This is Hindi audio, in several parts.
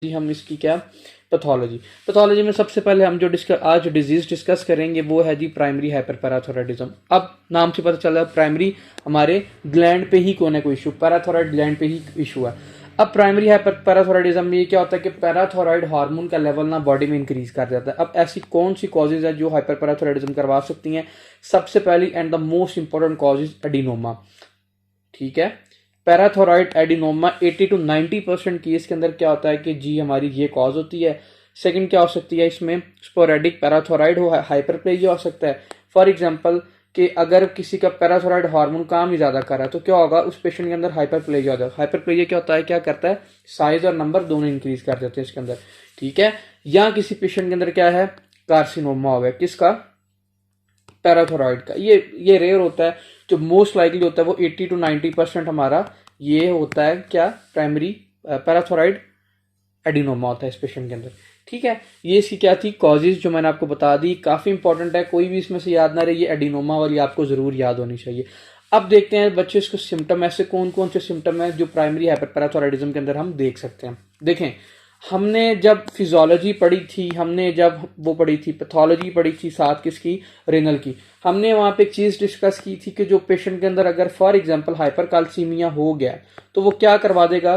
जी हम इसकी क्या पैथोलॉजी में सबसे पहले हम जो आज डिजीज डिस्कस करेंगे वो है जी प्राइमरी हाइपरपैराथायराइडिज्म। अब नाम से पता चला प्राइमरी हमारे ग्लैंड पे ही कोई ना कोई इशू, पैराथायराइड ग्लैंड पे ही इशू है। अब प्राइमरी हाइपरपैराथायराइडिज्म में ये क्या होता है कि पैराथायराइड हार्मोन का लेवल ना बॉडी में इंक्रीज कर जाता है। अब ऐसी कौन सी कॉजेज है जो हाइपरपैराथायराइडिज्म करवा सकती हैं? सबसे पहली and the most important cause is adenoma. ठीक है, पैराथोराइड एडिनोमा 80 to 90% केस के अंदर क्या होता है कि जी हमारी ये कॉज होती है। सेकंड क्या हो सकती है इसमें? स्पोरेडिक पैराथोराइड हो, हाइपरप्लेजिया हो सकता है। फॉर एग्जांपल कि अगर किसी का पैराथोराइड हार्मोन काम ही ज्यादा कर रहा है तो क्या होगा, उस पेशेंट के अंदर हाइपरप्लेजिया हो जाएगा। हाइपरप्लेजिया क्या होता है, क्या करता है, साइज और नंबर दोनों इंक्रीज कर देते हैं इसके अंदर। ठीक है, या किसी पेशेंट के अंदर क्या है, कार्सिनोमा हो गया, किसका, पैराथोराइड का। ये रेयर होता है, जो मोस्ट लाइकली होता है वो 80 to 90% हमारा ये होता है क्या, प्राइमरी पैराथोराइड एडिनोमा होता है इस पेशेंट के अंदर। ठीक है, ये इसकी क्या थी कॉजेज जो मैंने आपको बता दी, काफी इंपॉर्टेंट है, कोई भी इसमें से याद ना रहे, ये एडिनोमा वाली आपको जरूर याद होनी चाहिए। अब देखते हैं बच्चे इसको सिम्टम, ऐसे कौन कौन से सिम्टम है जो प्राइमरी हाइपरपैराथोराइडिज्म के अंदर हम देख सकते हैं। देखें, हमने जब फिजियोलॉजी पढ़ी थी, हमने जब वो पढ़ी थी पैथोलॉजी पढ़ी थी, साथ किसकी, रेनल की, हमने वहां पे एक चीज डिस्कस की थी कि जो पेशेंट के अंदर अगर फॉर एग्जांपल हाइपरकाल्सीमिया हो गया तो वो क्या करवा देगा,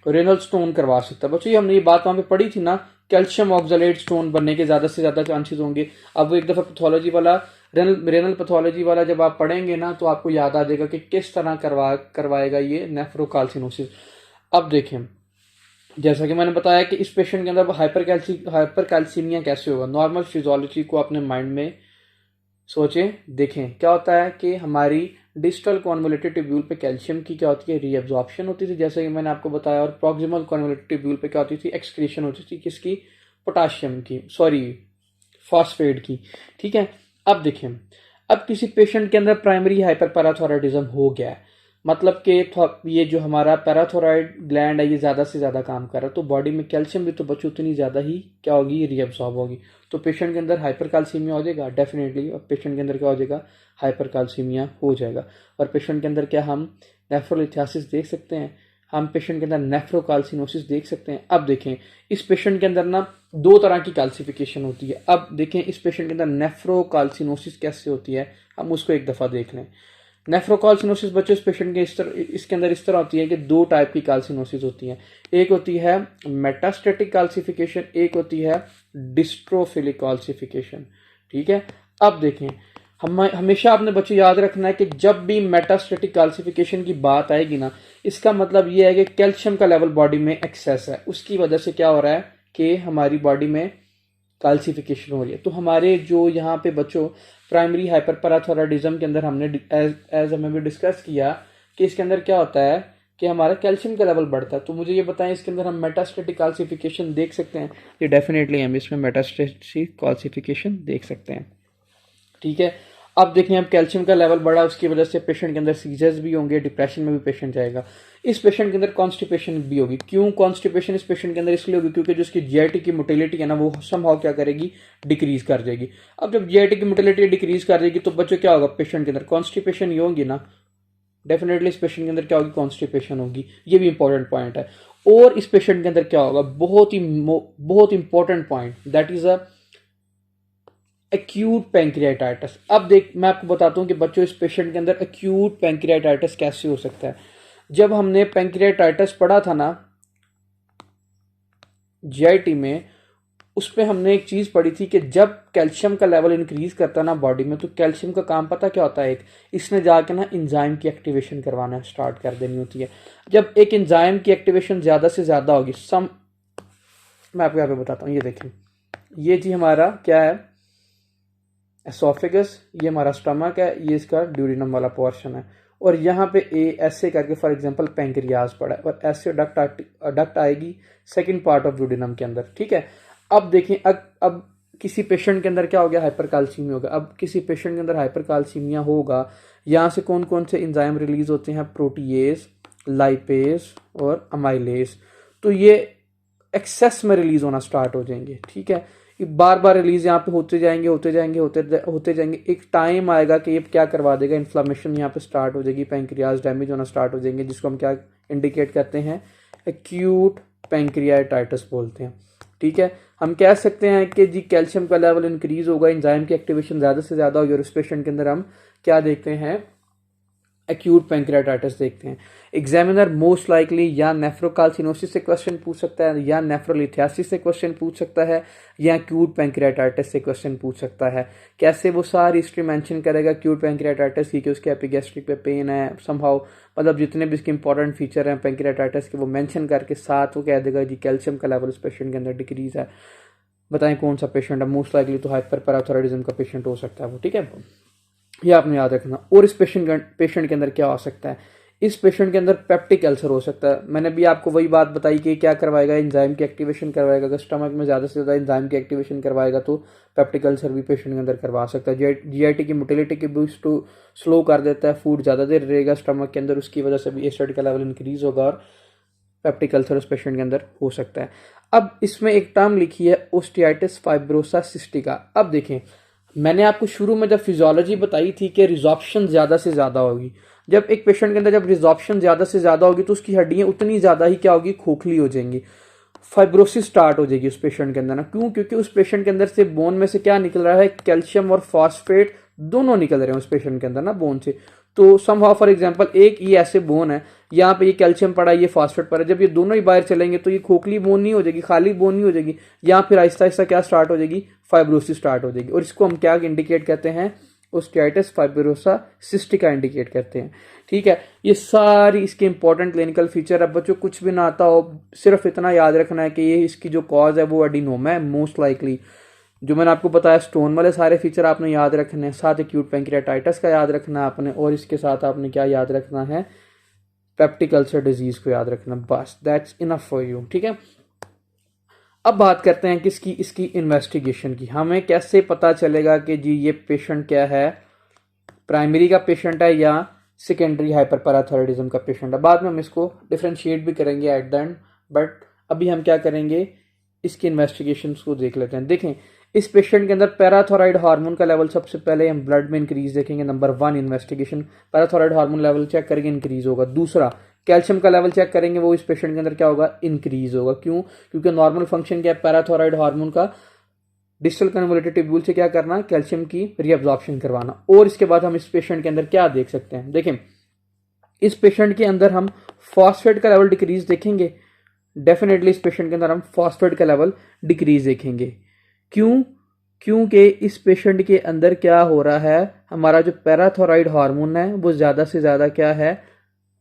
रेनल स्टोन करवा सकता है। बच्चों हमने ये बात वहां पे पढ़ी थी ना, कैल्शियम ऑक्सलेट स्टोन बनने के ज्यादा से ज्यादा चांसेस होंगे। अब वो एक दफा पैथोलॉजी वाला रेनल पैथोलॉजी वाला जब आप पढ़ेंगे ना तो आपको याद आ जाएगा कि किस तरह करवाएगा ये नेफ्रोकाल्सिनोसिस। अब देखें, जैसा कि मैंने बताया कि इस पेशेंट के अंदर हाइपरकैल्सीमिया कैसे होगा। नॉर्मल फिजियोलॉजी को अपने माइंड में सोचें, देखें क्या होता है कि हमारी डिस्टल कॉन्वोल्यूटेड ट्यूब्यूल पे कैल्शियम की क्या होती है, रीअब्जॉर्प्शन होती थी जैसे कि मैंने आपको बताया, और प्रॉक्सिमल कॉन्वोल्यूटेड ट्यूब्यूल पे क्या होती थी, एक्सक्रीशन होती थी किसकी, पोटाशियम की, सॉरी फॉस्फेट की। ठीक है, अब देखें, अब किसी पेशेंट के अंदर प्राइमरी हाइपरपैराथायराइडिज्म हो गया है, मतलब कि ये जो हमारा पैराथोराइड ग्लैंड है ये ज्यादा से ज्यादा काम कर रहा है, तो बॉडी में कैल्शियम भी तो बच्चों उतनी ज्यादा ही क्या होगी, रीअब्सॉर्ब होगी। तो पेशेंट के अंदर हाइपरकाल्सीमिया हो जाएगा डेफिनेटली, और पेशेंट के अंदर क्या हो जाएगा, हाइपरकाल्सीमिया हो जाएगा। और पेशेंट के अंदर क्या हम नेफ्रोलिथियासिस देख सकते हैं, हम पेशेंट के अंदर नेफ्रोकाल्सिनोसिस देख सकते हैं। अब देखें, इस पेशेंट के अंदर ना दो तरह की कैल्सिफिकेशन होती है। अब देखें इस पेशेंट के अंदर नेफ्रोकाल्सिनोसिस कैसे होती है, हम उसको एक दफा देख लें। नेफ्रोकाल्सिनोसिस बच्चों इस पेशेंट के इसके अंदर इस तरह होती है कि दो टाइप की कैल्सिनोसिस होती है, एक होती है मेटास्टेटिक कैल्सिफिकेशन, एक होती है डिस्ट्रोफिलिक कैल्सिफिकेशन। ठीक है, अब देखें, हम हमेशा आपने बच्चों याद रखना है कि जब भी मेटास्टेटिक कैल्सिफिकेशन की बात आएगी ना, इसका मतलब ये है कि कैल्शियम का लेवल बॉडी में एक्सेस है, उसकी वजह से क्या हो रहा है कि हमारी बॉडी में कैल्सिफिकेशन हो रही है। तो हमारे जो यहाँ पे बच्चों प्राइमरी हाइपरपैराथायराइडिज्म के अंदर हमने एज हमें भी डिस्कस किया कि इसके अंदर क्या होता है कि हमारा कैल्शियम का लेवल बढ़ता है। तो मुझे ये बताएं, इसके अंदर हम मेटास्टेटिक कैल्सिफिकेशन देख सकते हैं? ये डेफिनेटली हम इसमें मेटास्टेटिक कैल्सिफिकेशन देख सकते हैं। ठीक है, अब देखें, अब कैल्शियम का लेवल बढ़ा, उसकी वजह से पेशेंट के अंदर सीजर्स भी होंगे, डिप्रेशन में भी पेशेंट जाएगा। इस पेशेंट के अंदर कॉन्स्टिपेशन भी होगी। क्यों कॉन्स्टिपेशन इस पेशेंट के अंदर इसलिए होगी क्योंकि जो उसकी जीआईटी की मोटिलिटी है ना वो समहाउ क्या करेगी, डिक्रीज कर जाएगी। अब जब जीआईटी की मोटिलिटी डिक्रीज कर जाएगी तो बच्चों क्या होगा, पेशेंट के अंदर कॉन्स्टिपेशन ही होगी ना, डेफिनेटली इस पेशेंट के अंदर क्या होगी, कॉन्स्टिपेशन होगी। ये भी इंपॉर्टेंट पॉइंट है। और इस पेशेंट के अंदर क्या होगा, बहुत important point, that is a acute pancreatitis. अब देख मैं आपको बताता हूं कि बच्चों इस पेशेंट के अंदर एक्यूट पैंक्रियाटाइटिस कैसे हो सकता है। जब हमने पैंक्रियाटाइटिस पढ़ा था ना जीआईटी में, उस पर हमने एक चीज पढ़ी थी कि जब कैल्शियम का लेवल इंक्रीज करता है ना बॉडी में, तो कैल्शियम का काम पता क्या होता है, एक इसने जाके ना इंजाइम की एक्टिवेशन करवाना स्टार्ट कर देनी होती है। जब एक इंजाइम की एक्टिवेशन ज्यादा से ज्यादा होगी, मैं आपको यहाँ पे बताता हूँ, ये देखें, ये जी हमारा क्या है, एसोफेगस, ये हमारा स्टमक है, ये इसका ड्यूरिनम वाला पोर्शन है, और यहाँ पे ऐसे करके फॉर एग्जांपल पैंक्रियाज पड़ा है, और ऐसे डक्ट आएगी सेकंड पार्ट ऑफ ड्यूरिनम के अंदर। ठीक है, अब देखें, अब किसी पेशेंट के अंदर क्या हो गया, हाइपरकाल्सीमिया होगा। अब किसी पेशेंट के अंदर हाइपरकाल्सीमिया होगा, यहाँ से कौन कौन से एंजाइम रिलीज होते हैं, प्रोटीएज, लाइपेज और अमाइलेज। तो ये एक्सेस में रिलीज होना स्टार्ट हो जाएंगे। ठीक है, बार बार रिलीज यहाँ पे होते जाएंगे होते जाएंगे, एक टाइम आएगा कि ये क्या करवा देगा, इन्फ्लामेशन यहाँ पे स्टार्ट हो जाएगी, पैंक्रियाज डैमेज होना स्टार्ट हो जाएंगे, जिसको हम क्या इंडिकेट करते हैं, एक्यूट पैंक्रियाटाइटिस बोलते हैं। ठीक है, हम कह सकते हैं कि जी कैल्शियम का लेवल इंक्रीज होगा, एंजाइम की एक्टिवेशन ज़्यादा से ज़्यादा होगी और इस पेशेंट के अंदर हम क्या देखते हैं, एक्यूट पैंक्रियाटाइटिस देखते हैं। एग्जामिनर मोस्ट लाइकली या नेफ्रोकाल्सिनोसिस से क्वेश्चन पूछ सकता है, या नेफ्रोलिथियासिस से क्वेश्चन पूछ सकता है, या एक्यूट पैंक्रियाटाइटिस से क्वेश्चन पूछ सकता है। कैसे वो सारी हिस्ट्री मेंशन करेगा एक्यूट पैंक्रियाटाइटिस की, कि उसके एपिगैस्ट्रिक पे पेन है समहाउ, मतलब जितने भी इसके इंपॉर्टेंट फीचर हैं पैंक्रियाटाइटिस के वो मेंशन करके साथ वो कह देगा जी कैल्शियम का लेवल इस पेशेंट के अंदर डिक्रीज है। बताएं कौन सा पेशेंट है, मोस्ट लाइकली तो हाइपर पैराथायरॉयडिज्म का पेशेंट हो सकता है वो। ठीक है, ये आपने याद रखना। और इस पेशेंट के अंदर क्या हो सकता है, इस पेशेंट के अंदर पेप्टिक अल्सर हो सकता है। मैंने भी आपको वही बात बताई कि क्या करवाएगा, एंजाइम की एक्टिवेशन करवाएगा। अगर स्टमक में ज़्यादा से ज़्यादा एंजाइम की एक्टिवेशन करवाएगा तो पेप्टिक अल्सर भी पेशेंट के अंदर करवा सकता है। जीआईटी की मोटिलिटी की बूस्ट टू स्लो कर देता है, फूड ज़्यादा देर रहेगा स्टमक के अंदर, उसकी वजह से भी एसिड का लेवल इंक्रीज होगा और पेप्टिक अल्सर उस पेशेंट के अंदर हो सकता है। अब इसमें एक टर्म लिखी है ओस्टियाइटिस फाइब्रोसा सिस्टिका। अब देखें, मैंने आपको शुरू में जब फिजियोलॉजी बताई थी कि रिजॉर्प्शन ज़्यादा से ज़्यादा होगी, जब एक पेशेंट के अंदर जब रिजॉर्प्शन ज़्यादा से ज़्यादा होगी तो उसकी हड्डियाँ उतनी ज़्यादा ही क्या होगी, खोखली हो जाएंगी, फाइब्रोसिस स्टार्ट हो जाएगी उस पेशेंट के अंदर ना। क्यों? क्योंकि उस पेशेंट के अंदर से बोन में से क्या निकल रहा है, कैल्शियम और फॉस्फेट दोनों निकल रहे हैं उस पेशेंट के अंदर ना बोन से। तो समहाउ फॉर एग्जांपल एक ये ऐसे बोन है, यहाँ पे ये कैल्शियम पड़ा है, ये फॉस्फेट पड़ा है, जब ये दोनों ही बाहर चलेंगे तो ये खोखली बोन नहीं हो जाएगी, खाली बोन नहीं हो जाएगी, यहाँ फिर आहिस्ता आहिस्ता क्या स्टार्ट हो जाएगी, फाइब्रोसिस स्टार्ट हो जाएगी। और इसको हम क्या इंडिकेट करते हैं, ओस्टियाइटिस फाइब्रोसा सिस्टिका इंडिकेट करते हैं। ठीक है, ये सारी इसके इंपॉर्टेंट क्लिनिकल फीचर। अब बच्चों कुछ भी ना आता हो, सिर्फ इतना याद रखना है कि ये इसकी जो कॉज है वो एडिनोमा है मोस्ट लाइकली। जो मैंने आपको बताया स्टोन वाले सारे फीचर आपने याद रखने हैं, साथ एक्यूट पैंक्रियाटाइटिस का याद रखना है आपने, और इसके साथ आपने क्या याद रखना है, पेप्टिक अल्सर डिजीज को याद रखना, बस दैट्स इनफ फॉर यू। ठीक है, अब बात करते हैं किसकी, इसकी इन्वेस्टिगेशन की। हमें कैसे पता चलेगा कि जी ये पेशेंट क्या है, प्राइमरी का पेशेंट है या सेकेंडरी हाइपर पैराथायरॉयडिज्म का पेशेंट है। बाद में हम इसको डिफ्रेंशिएट भी करेंगे एट द एंड, बट अभी हम क्या करेंगे, इसकी इन्वेस्टिगेशन को देख लेते हैं। देखें, इस पेशेंट के अंदर पैराथायरॉयड हार्मोन का लेवल सबसे पहले हम ब्लड में इंक्रीज देखेंगे। Number 1 investigation, parathyroid hormone level check करेंगे, इंक्रीज होगा। दूसरा, कैल्शियम का लेवल चेक करेंगे, वो इस पेशेंट के अंदर क्या होगा, इंक्रीज होगा। क्यों? क्योंकि नॉर्मल फंक्शन क्या है पैराथायरॉयड हार्मोन का, डिस्टल कन्वोल्यूटेड ट्यूब्यूल से क्या करना, कैल्शियम की रीअब्जॉर्प्शन करवाना। और इसके बाद हम इस पेशेंट के अंदर क्या देख सकते हैं, देखें इस पेशेंट के अंदर हम फॉस्फेट का लेवल डिक्रीज देखेंगे। डेफिनेटली इस पेशेंट के अंदर हम फॉस्फेट का लेवल डिक्रीज देखेंगे। क्यों? क्योंकि इस पेशेंट के अंदर क्या हो रहा है, हमारा जो पैराथायरॉयड हार्मोन है वो ज़्यादा से ज़्यादा क्या है,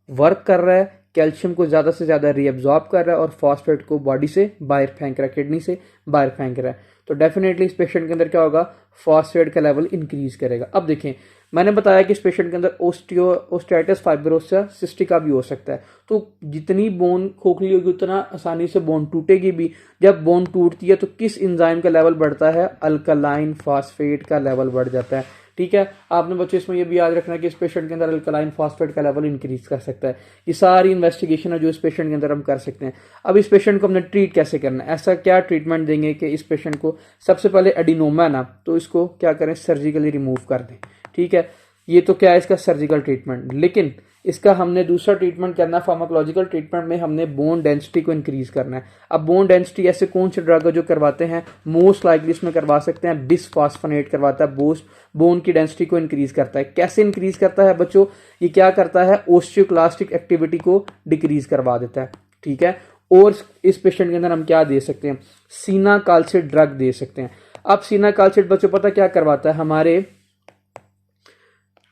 वर्क कर रहा है, कैल्शियम को ज़्यादा से ज़्यादा रीअब्जॉर्ब कर रहा है और फॉस्फेट को बॉडी से बाहर फेंक रहा है, किडनी से बाहर फेंक रहा है। तो डेफिनेटली इस पेशेंट के अंदर क्या होगा, फॉस्फेट का लेवल इंक्रीज करेगा। अब देखें, मैंने बताया कि इस पेशेंट के अंदर ओस्टियाइटिस फाइब्रोसा सिस्टिका भी हो सकता है। तो जितनी बोन खोखली होगी उतना आसानी से बोन टूटेगी भी। जब बोन टूटती है तो किस एंजाइम का लेवल बढ़ता है, अल्कलाइन फॉस्फेट का लेवल बढ़ जाता है। ठीक है, आपने बच्चों इसमें यह भी याद रखना है कि इस पेशेंट के अंदर अल्कलाइन फॉस्फेट का लेवल इंक्रीज कर सकता है। ये सारी इन्वेस्टिगेशन है जो इस पेशेंट के अंदर हम कर सकते हैं। अब इस पेशेंट को हमने ट्रीट कैसे करना है, ऐसा क्या ट्रीटमेंट देंगे कि इस पेशेंट को सबसे पहले एडिनोमा ना, तो इसको क्या करें, सर्जिकली रिमूव कर दें। ठीक है, ये तो क्या है इसका सर्जिकल ट्रीटमेंट, लेकिन इसका हमने दूसरा ट्रीटमेंट करना है, फार्माकोलॉजिकल ट्रीटमेंट में हमने बोन डेंसिटी को इंक्रीज करना है। अब बोन डेंसिटी ऐसे कौन से ड्रग है जो करवाते हैं, मोस्ट लाइकली इसमें करवा सकते हैं बिसफॉस्फोनेट करवाता है, बोन की डेंसिटी को इंक्रीज करता है। कैसे इंक्रीज करता है बच्चों, ये क्या करता है, ओस्टियोक्लास्टिक एक्टिविटी को डिक्रीज करवा देता है। ठीक है, और इस पेशेंट के अंदर हम क्या दे सकते हैं, सीना काल्सिट ड्रग दे सकते हैं। अब सीना काल्सिट बच्चों पता क्या करवाता है, हमारे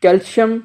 कैल्शियम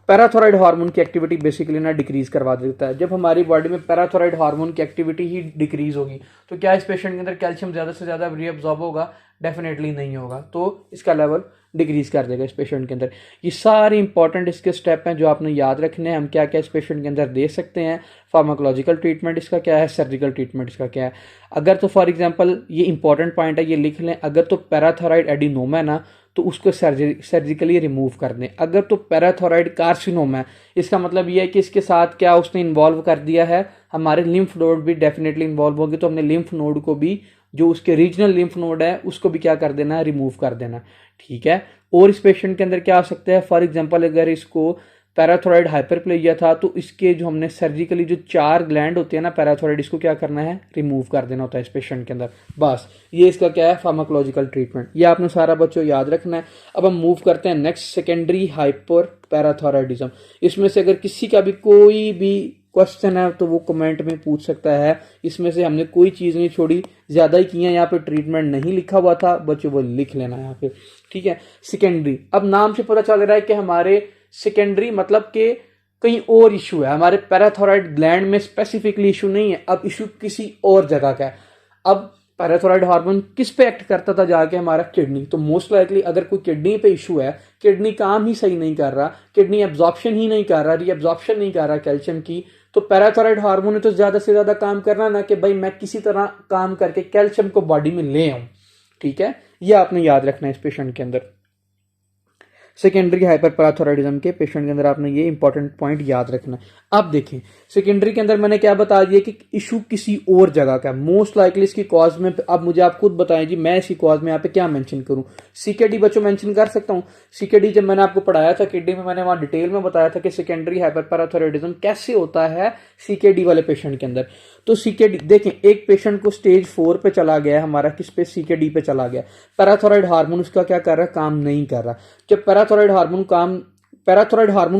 पैराथायरॉयड हार्मोन की एक्टिविटी बेसिकली ना डिक्रीज करवा देता है। जब हमारी बॉडी में पैराथायरॉयड हार्मोन की एक्टिविटी ही डिक्रीज होगी तो क्या इस पेशेंट के अंदर कैल्शियम ज़्यादा से ज़्यादा रीअब्जॉर्ब होगा, डेफिनेटली नहीं होगा, तो इसका लेवल डिक्रीज कर देगा इस पेशेंट के अंदर। ये सारे इंपॉर्टेंट इसके स्टेप हैं जो आपने याद रखने हैं। हम क्या क्या इस पेशेंट के अंदर दे सकते हैं, फार्माकोलॉजिकल ट्रीटमेंट इसका क्या है, सर्जिकल ट्रीटमेंट इसका क्या है। अगर तो फॉर एग्जांपल ये इंपॉर्टेंट पॉइंट है, ये लिख लें, अगर तो पैराथायरॉयड एडिनोमा है ना तो उसको सर्जिकली रिमूव कर दें। अगर तो पैराथायरॉयड कार्सिनोमा है, इसका मतलब ये है कि इसके साथ क्या उसने इन्वॉल्व कर दिया है, हमारे लिम्फ नोड भी डेफिनेटली इन्वॉल्व होगी, तो हमने लिम्फ नोड को भी, जो उसके रीजनल लिम्फ नोड है उसको भी क्या कर देना है, रिमूव कर देना। ठीक है, और इस पेशेंट के अंदर क्या आ सकता है, फॉर एग्जांपल अगर इसको पैराथोराइड हाइपरप्लेजिया था, तो इसके जो हमने सर्जिकली जो 4 ग्लैंड होते हैं ना पैराथोराइड, इसको क्या करना है, रिमूव कर देना होता है इस पेशेंट के अंदर। बस ये इसका क्या है, फार्माकोलॉजिकल ट्रीटमेंट। ये आपने सारा बच्चों याद रखना है। अब हम मूव करते हैं नेक्स्ट, सेकेंडरी हाइपर पैराथोराइडिज्म। इसमें से अगर किसी का भी कोई भी क्वेश्चन है तो वो कमेंट में पूछ सकता है। इसमें से हमने कोई चीज़ नहीं छोड़ी, ज़्यादा ही किया। यहाँ पे ट्रीटमेंट नहीं लिखा हुआ था बच्चों, वो लिख लेना यहाँ पे, ठीक है। सेकेंडरी, अब नाम से पता चल रहा है कि हमारे सेकेंडरी मतलब कि कहीं और इशू है, हमारे पैराथोराइड ग्लैंड में स्पेसिफिकली इशू नहीं है। अब इशू किसी और जगह का है। अब पैराथोराइड हार्मोन किस पे एक्ट करता था जाके, हमारा किडनी। तो मोस्ट लाइकली अगर कोई किडनी पे इशू है, किडनी काम ही सही नहीं कर रहा, किडनी एब्जॉर्प्शन ही नहीं कर रहा, रीएब्जॉर्प्शन नहीं कर रहा कैल्शियम की, तो पैराथोराइड हार्मोन ने तो ज्यादा से ज्यादा काम करना ना कि भाई मैं किसी तरह काम करके कैल्शियम को बॉडी में ले आऊं, ठीक है। ये आपने याद रखना है इस पेशेंट के अंदर। सेकेंडरी हाइपरपैराथोराइडिज्म के पेशेंट के अंदर आपने ये इंपॉर्टेंट पॉइंट याद रखना है। अब देखें सेकेंडरी के अंदर मैंने क्या बता दिया कि इशू किसी और जगह का, मोस्ट लाइकली इसकी कॉज में, अब मुझे आप खुद बताएं जी मैं इसकी कॉज में यहाँ पे क्या मेंशन करूं। सीकेडी बच्चों मेंशन कर सकता हूं। सीकेडी जब मैंने आपको पढ़ाया था किडनी में, मैंने वहां डिटेल में बताया था कि सेकेंडरी हाइपरपैराथोराइडिज्म कैसे होता है सीकेडी वाले पेशेंट के अंदर। तो सीकेडी देखें, एक पेशेंट को स्टेज 4 पे चला गया है हमारा, किस पे, सीकेडी पे चला गया। पैराथोराइड हार्मोन उसका क्या कर रहा है, काम नहीं कर रहा। जब पैराथोराइड हार्मोन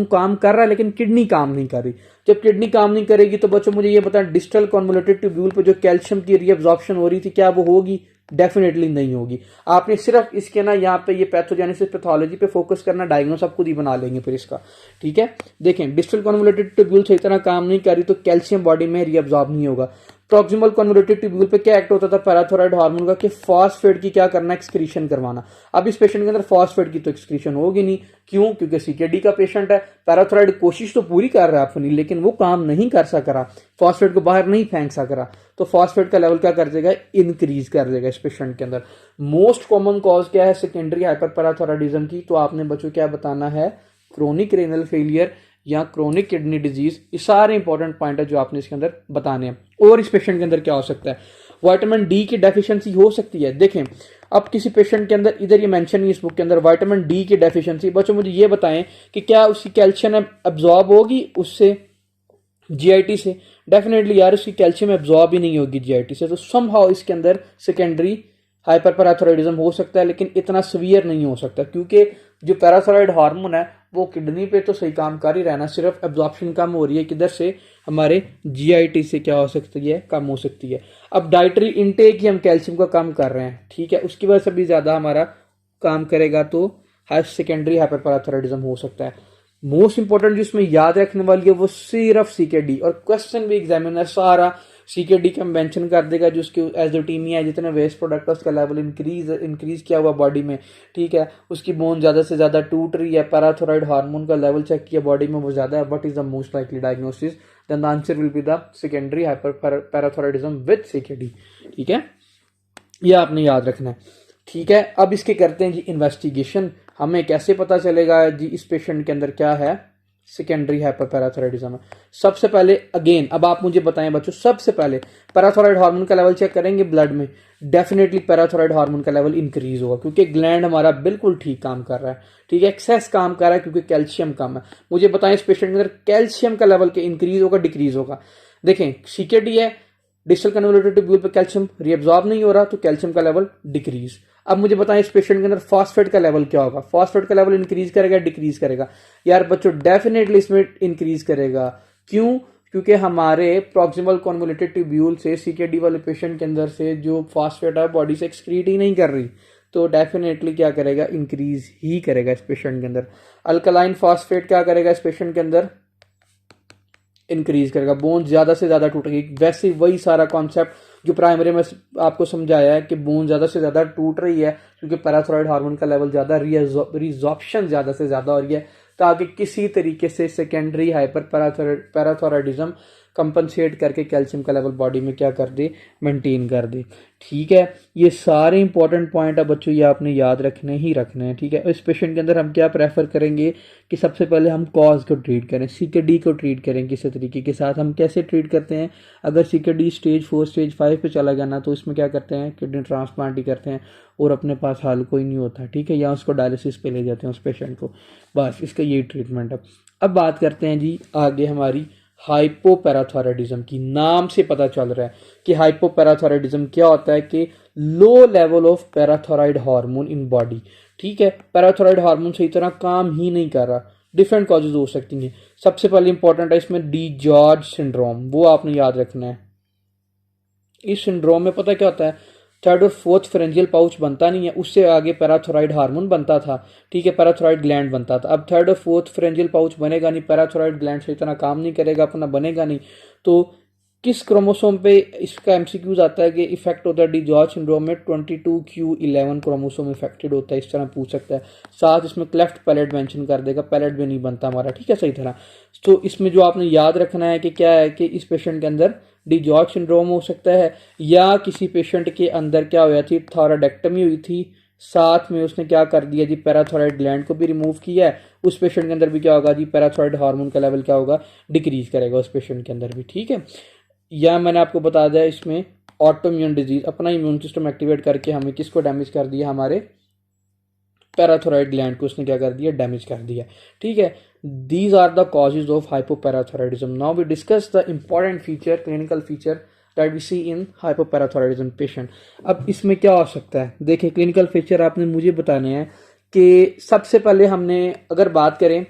काम कर रहा है लेकिन किडनी काम नहीं कर रही। जब किडनी काम नहीं करेगी तो बच्चों मुझे ये बताएं, डिस्टल कॉन्वोल्यूटेड ट्यूब्यूल पे जो कैल्शियम की रीअब्जॉर्प्शन हो रही थी, क्या वो होगी? डेफिनेटली नहीं होगी। आपने सिर्फ इसके ना यहाँ पे ये पैथोजेनेसिस पैथोलॉजी पे फोकस करना, डायग्नोस आप खुद ही बना लेंगे फिर इसका, ठीक है। देखें डिस्टल कॉन्वोल्यूटेड ट्यूब्यूल सही तरह काम नहीं कर रही तो कैल्शियम बॉडी में रीअब्जॉर्ब नहीं होगा। प्रॉक्सिमल कन्वर्टेड ट्यूब्यूल पे क्या एक्ट होता था पैराथोराइड हार्मोन का, कि फॉस्फेट की क्या करना, एक्सक्रीशन करवाना। अब इस पेशेंट के अंदर फॉस्फेट की तो एक्सक्रीशन होगी नहीं, क्यों? क्योंकि सीकेडी का पेशेंट है। पैराथोराइड कोशिश तो पूरी कर रहा है अपनी, लेकिन वो काम नहीं कर सक रहा, फॉस्फेट को बाहर नहीं फेंक सक रहा, तो फॉस्फेट का लेवल क्या कर देगा, इंक्रीज कर देगा इस पेशेंट के अंदर। मोस्ट कॉमन कॉज क्या है सेकेंडरी हाइपरपैराथोराइडिज्म की? तो आपने बच्चों क्या बताना है, क्रोनिक रेनल फेलियर या क्रोनिक किडनी डिजीज। ये सारे इंपॉर्टेंट पॉइंट है जो आपने इसके अंदर बताने हैं। और इस पेशेंट के अंदर क्या हो सकता है, विटामिन डी की डेफिशिएंसी हो सकती है। देखें अब किसी पेशेंट के अंदर, इधर ये मेंशन नहीं इस बुक के अंदर, विटामिन डी की डेफिशिएंसी। बच्चों मुझे ये बताएं कि क्या उसकी कैल्शियम एब्जॉर्ब होगी उससे, जीआईटी से? डेफिनेटली यार उसकी कैल्शियम एब्जॉर्ब ही नहीं होगी जीआईटी से। तो समहाउ इसके अंदर सेकेंडरी हाइपरपैराथोराइडिज्म हो सकता है, लेकिन इतना सीवियर नहीं हो सकता, क्योंकि जो पैराथोराइड हार्मोन है वो किडनी पे तो सही काम कर ही रहना, सिर्फ एब्जॉर्प्शन कम हो रही है, किधर से, हमारे जीआईटी से क्या हो सकती है, कम हो सकती है। अब डाइटरी इनटेक ही हम कैल्शियम का कम कर रहे हैं, ठीक है, उसकी वजह से भी ज्यादा हमारा काम करेगा, तो सेकेंडरी हाइपरपैराथोराइडिज्म हो सकता है। मोस्ट इंपॉर्टेंट जो इसमें याद रखने वाली है वो सिर्फ सीकेडी, और क्वेश्चन भी एग्जामिनर सारा सीकेडी का मेंशन कर देगा, जो उसकी एजोटीमिया है, जितने वेस्ट प्रोडक्ट है उसका लेवल इंक्रीज किया हुआ बॉडी में, ठीक है, उसकी बोन ज्यादा से ज्यादा टूट रही है, पैराथोराइड हार्मोन का लेवल चेक किया बॉडी में वो ज्यादा है, what is the most likely diagnosis? Then the answer will be the secondary hyperparathyroidism with CKD, ठीक है, ये आपने याद रखना है, ठीक है। अब इसके करते हैं जी इन्वेस्टिगेशन। हमें कैसे पता चलेगा जी इस पेशेंट के अंदर क्या है, सेकेंडरी हाइपरपैराथोराइडिज्म है? सबसे पहले अगेन अब आप मुझे बताएं बच्चों, सबसे पहले पैराथोराइड हार्मोन का लेवल चेक करेंगे ब्लड में, डेफिनेटली पैराथोराइड हार्मोन का लेवल इंक्रीज होगा, क्योंकि ग्लैंड हमारा बिल्कुल ठीक काम कर रहा है, ठीक है, एक्सेस काम कर रहा है, क्योंकि कैल्शियम कम है। मुझे बताएं इस पेशेंट के अंदर कैल्शियम का लेवल के इंक्रीज होगा, डिक्रीज होगा? देखें सीकेडी है, डिस्टल कन्वोल्यूटेड ट्यूब्यूल पे कैल्शियम रीअब्सॉर्ब नहीं हो रहा, तो कैल्शियम का लेवल डिक्रीज। अब मुझे बताएं इस पेशेंट के अंदर फॉस्फेट का लेवल क्या होगा? फॉस्फेट का लेवल इंक्रीज करेगा, डिक्रीज करेगा? यार बच्चों डेफिनेटली इसमें इंक्रीज करेगा, क्यों? क्योंकि हमारे प्रॉक्सिमल कन्वोल्यूटेड ट्यूब्यूल से सीकेडी वाले पेशेंट के अंदर से जो फॉस्फेट है बॉडी से एक्सक्रीट ही नहीं कर रही, तो डेफिनेटली क्या करेगा, इंक्रीज ही करेगा इस पेशेंट के अंदर। अल्कलाइन फॉस्फेट क्या करेगा इस पेशेंट के अंदर, इंक्रीज करेगा, बोन ज्यादा से ज्यादा टूटेगी। वैसे वही सारा कॉन्सेप्ट जो प्राइमरी में आपको समझाया है कि बोन ज्यादा से ज्यादा टूट रही है क्योंकि पैराथोराइड हार्मोन का लेवल ज्यादा, रिजॉर्प्शन ज्यादा से ज्यादा हो रही है, ताकि किसी तरीके से सेकेंडरी हाइपर पैराथोराइडिज्म कंपनसेट करके कैल्शियम का लेवल बॉडी में क्या कर दे, मेंटेन कर दे, ठीक है। ये सारे इंपॉर्टेंट पॉइंट है बच्चों, ये आपने याद रखने ही रखने हैं, ठीक है। इस पेशेंट के अंदर हम क्या प्रेफर करेंगे कि सबसे पहले हम कॉज को ट्रीट करें, सीकेडी को ट्रीट करें किसी तरीके के साथ। हम कैसे ट्रीट करते हैं, अगर सीकेडी स्टेज 4 स्टेज 5 पे चला गया ना, तो इसमें क्या करते हैं, किडनी ट्रांसप्लांट ही करते हैं, और अपने पास हल कोई नहीं होता, ठीक है, या उसको डायलिसिस पे ले जाते हैं उस पेशेंट को, बस इसका यही ट्रीटमेंट है। अब बात करते हैं जी आगे हमारी हाइपोपैराथायरॉयडिज्म की। नाम से पता चल रहा है कि हाइपोपैराथायरॉयडिज्म क्या होता है कि low level of parathyroid hormone in body. ठीक है, पैराथायरॉयड हार्मोन सही तरह काम ही नहीं कर रहा। डिफरेंट कॉजेज हो सकती हैं। सबसे पहले इंपॉर्टेंट है इसमें डी जॉर्ज सिंड्रोम, वो आपने याद रखना है। इस सिंड्रोम में पता क्या होता है, थर्ड और फोर्थ फेरेंजियल पाउच बनता नहीं है, उससे आगे पैराथायरॉयड हार्मोन बनता था। ठीक है, पैराथायरॉयड ग्लैंड बनता था। अब थर्ड और फोर्थ फेरेंजियल पाउच बनेगा नहीं, पैराथायरॉयड ग्लैंड से इतना काम नहीं करेगा, अपना बनेगा नहीं। तो किस क्रोमोसोम पे इसका एमसीक्यूज आता है कि इफेक्ट होता है डी जॉर्ज सिंड्रोम में, 22q11 क्रोमोसोम इफेक्टेड होता है, इस तरह पूछ सकता है। साथ इसमें क्लेफ्ट पैलेट मेंशन कर देगा, पैलेट भी नहीं बनता हमारा। ठीक है, सही तरह। तो इसमें जो आपने याद रखना है कि क्या है कि इस पेशेंट के अंदर डी जॉर्ज सिंड्रोम हो सकता है, या किसी पेशेंट के अंदर क्या हुआ थी, थायरॉयडेक्टमी हुई थी, साथ में उसने क्या कर दिया जी, पैराथायरॉयड ग्लैंड को भी रिमूव किया है। उस पेशेंट के अंदर भी क्या होगा जी, पैराथायरॉयड हार्मोन का लेवल क्या होगा, डिक्रीज करेगा उस पेशेंट के अंदर भी। ठीक है, या मैंने आपको बता दिया इसमें ऑटोइम्यून डिजीज, अपना इम्यून सिस्टम एक्टिवेट करके हमें किसको डैमेज कर दिया, हमारे पैराथायरॉयड ग्लैंड को उसने क्या कर दिया, डैमेज कर दिया। ठीक है, these are the causes of hypoparathyroidism. Now we discuss the important feature, clinical feature that we see in hypoparathyroidism patient. अब इसमें क्या हो सकता है, देखिए क्लिनिकल फीचर आपने मुझे बताने हैं कि सबसे पहले हमने अगर बात करें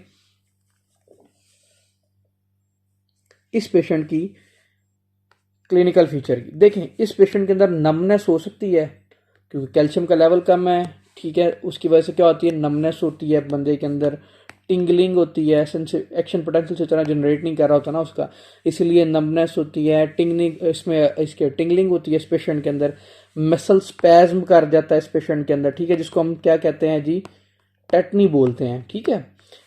इस पेशेंट की क्लिनिकल फीचर की, देखें इस पेशेंट के अंदर नमनेस हो सकती है क्योंकि कैल्शियम का लेवल कम है। ठीक है, उसकी वजह से क्या होती है, नमनेस होती है बंदे के अंदर, टिंगलिंग होती है, एक्शन पोटेंशियल से तरह जनरेट नहीं कर रहा होता ना उसका, इसलिए नमनेस होती है, टिंगलिंग इसमें इसके टिंगलिंग होती है इस पेशेंट के अंदर, मसल स्पैज्म कर जाता है इस पेशेंट के अंदर। ठीक है, जिसको हम क्या कहते हैं जी, टेटनी बोलते हैं। ठीक है,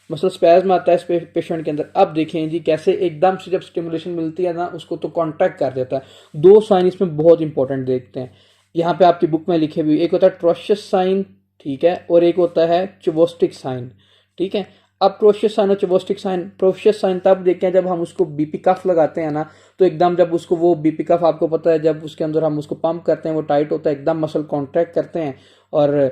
मसल स्पैज्म आता है इस पेशेंट के अंदर। अब देखें जी कैसे एकदम से जब स्टिमुलेशन मिलती है ना, उसको तो कॉन्ट्रैक्ट कर देता है। दो साइन इसमें बहुत इंपॉर्टेंट देखते हैं, यहाँ पे आपकी बुक में लिखे हुए, एक होता है ट्रोशियस साइन, ठीक है, और एक होता है चुबोस्टिक साइन। ठीक है, अब प्रोशियस साइन और चुबोस्टिक साइन, प्रोशियस साइन तब देखते हैं जब हम उसको बीपी कफ लगाते हैं ना, तो एकदम जब उसको वो बीपी कफ आपको पता है, जब उसके अंदर हम उसको पंप करते हैं वो टाइट होता है, एकदम मसल कॉन्ट्रैक्ट करते हैं, और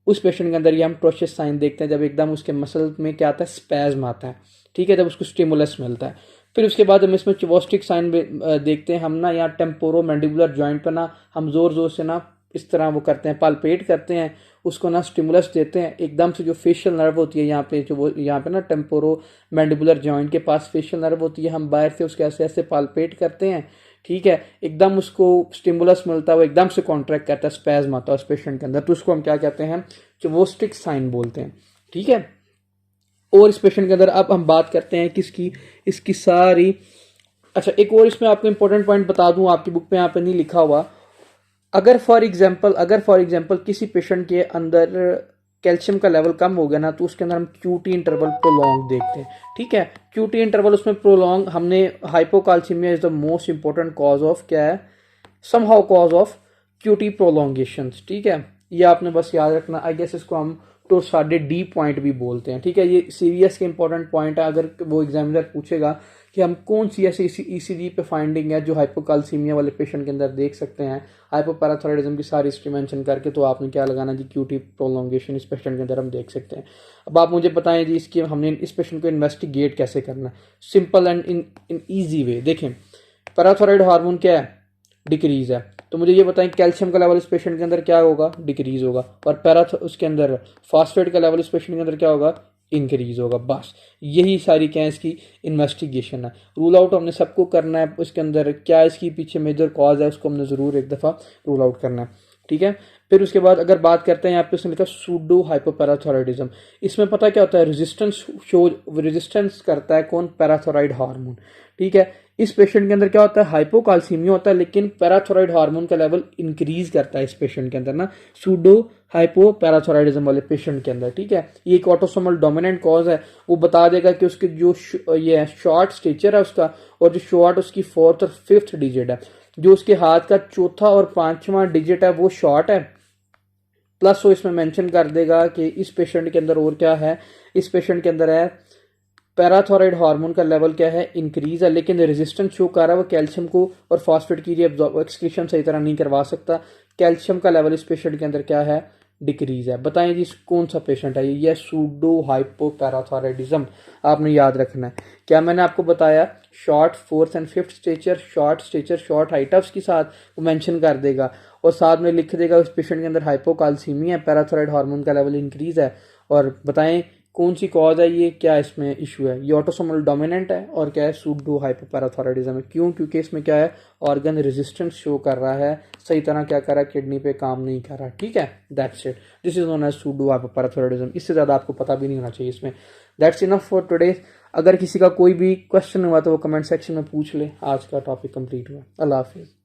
उस पेशेंट के अंदर ये हम प्रोशियस साइन देखते हैं जब एकदम उसके मसल में क्या आता है, स्पैज्म आता है। ठीक है, जब उसको स्टिमुलस मिलता है। फिर उसके बाद हम इसमें चुबोस्टिक साइन देखते हैं हम ना, यहाँ टेम्पोरो मैंडिबुलर जॉइंट पर ना हम जोर जोर से ना इस तरह वो करते हैं, पालपेट करते हैं उसको ना, स्टिमुलस देते हैं एकदम से। जो फेशियल नर्व होती है यहाँ पे, जो वो यहाँ पे ना टेम्पोरो मैंडिबुलर जॉइंट के पास फेशियल नर्व होती है, हम बाहर से उसके ऐसे ऐसे पालपेट करते हैं। ठीक है, एकदम उसको स्टिमुलस मिलता है, वो एकदम से कॉन्ट्रैक्ट करता है, स्पैज्म आता है उस पेशेंट के अंदर, तो उसको हम क्या कहते हैं, चुबोस्टिक साइन बोलते हैं। ठीक है, और इस पेशेंट के अंदर अब हम बात करते हैं किसकी, इसकी सारी। अच्छा, एक और इसमें आपको इंपॉर्टेंट पॉइंट बता दूं, आपकी बुक पे यहाँ पे नहीं लिखा हुआ, अगर फॉर एग्जांपल किसी पेशेंट के अंदर कैल्शियम का लेवल कम हो गया ना, तो उसके अंदर हम क्यूटी इंटरवल प्रोलॉन्ग देखते हैं। ठीक है, क्यूटी इंटरवल उसमें प्रोलॉन्ग, हमने hypocalcemia is the most important cause of क्या है, somehow cause of QT prolongation. ठीक है, ये आपने बस याद रखना। आई गेस इसको हम टोर्साडे डी पॉइंट भी बोलते हैं। ठीक है, ये सीवीएस के इंपॉर्टेंट पॉइंट है, अगर वो एग्जामिनर पूछेगा कि हम कौन सी ऐसी ईसीजी पे फाइंडिंग है जो हाइपोकाल्सीमिया वाले पेशेंट के अंदर देख सकते हैं, हाइपोपैराथायरॉयडिज्म की सारी हिस्ट्री मेंशन करके, तो आपने क्या लगाना जी, क्यूटी प्रोलॉन्गेशन इस पेशेंट के अंदर हम देख सकते हैं। अब आप मुझे बताएं जी, इसकी हमने इस पेशेंट को इन्वेस्टिगेट कैसे करना है, simple and in easy way. देखें, पैराथायरॉयड हार्मोन क्या है, डिक्रीज है, तो मुझे ये बताएं कैल्शियम का लेवल इस पेशेंट के अंदर क्या होगा, डिक्रीज होगा, और उसके अंदर फास्फेट का लेवल इस पेशेंट के अंदर क्या होगा, इंक्रीज होगा। बस यही सारी क्या है इसकी इन्वेस्टिगेशन है। रूल आउट हमने सबको करना है, उसके अंदर क्या इसकी पीछे मेजर कॉज है उसको हमने ज़रूर एक दफ़ा रूल आउट करना है। ठीक है, फिर उसके बाद अगर बात करते हैं, यहाँ पे उसने लिखा सूडो हाइपोपैराथायरॉयडिज्म। इसमें पता क्या होता है, रेजिस्टेंस करता है कौन, पैराथायरॉयड हार्मोन। ठीक है, इस पेशेंट के अंदर क्या होता है, हाइपोकाल्सीमिया होता है, लेकिन पैराथायरॉयड हार्मोन का लेवल इंक्रीज करता है इस पेशेंट के अंदर ना, सूडो हाइपोपैराथायरॉयडिज्म वाले पेशेंट के अंदर। ठीक है, ये एक ऑटोसोमल डोमिनेंट कॉज है, वो बता देगा कि उसके जो ये शॉर्ट स्टेचर है उसका, और जो शॉर्ट उसकी फोर्थ और फिफ्थ डिजिट है, जो उसके हाथ का चौथा और पांचवा डिजिट है वो शॉर्ट है, प्लस वो इसमें मेंशन कर देगा कि इस पेशेंट के अंदर और क्या है, इस पेशेंट के अंदर है पैराथायरॉयड हार्मोन का लेवल क्या है, इंक्रीज है, लेकिन रेजिस्टेंस शो कर रहा है, वो कैल्शियम को और फास्फेट की एक्सक्रीशन सही तरह नहीं करवा सकता। कैल्शियम का लेवल इस पेशेंट के अंदर क्या है, डिक्रीज है। बताएं जी कौन सा पेशेंट है ये सूडो हाइपोपैराथायरॉयडिज्म, आपने याद रखना है। क्या मैंने आपको बताया short fourth and fifth stature, short हाइटअप्स के साथ वो मेंशन कर देगा और साथ में लिख देगा उस पेशेंट के अंदर हाइपोकाल्सीमिया है, पैराथायरॉयड हार्मोन का लेवल इंक्रीज है। और बताएं कौन सी कॉज है ये, क्या इसमें इशू है, ये ऑटोसोमल डोमिनेंट है और क्या है सूडो हाइपोपैराथायरॉयडिज्म है। क्यों? क्योंकि इसमें क्या है ऑर्गन रेजिस्टेंस शो कर रहा है, सही तरह क्या कर रहा है किडनी पे काम नहीं कर रहा। ठीक है, that's it, this is known as pseudo hypoparathyroidism. इससे ज़्यादा आपको पता भी नहीं होना चाहिए इसमें। That's enough for today. अगर किसी का कोई भी क्वेश्चन हुआ तो वो कमेंट सेक्शन में पूछ ले। आज का टॉपिक कंप्लीट हुआ। अल्लाह हाफिज़।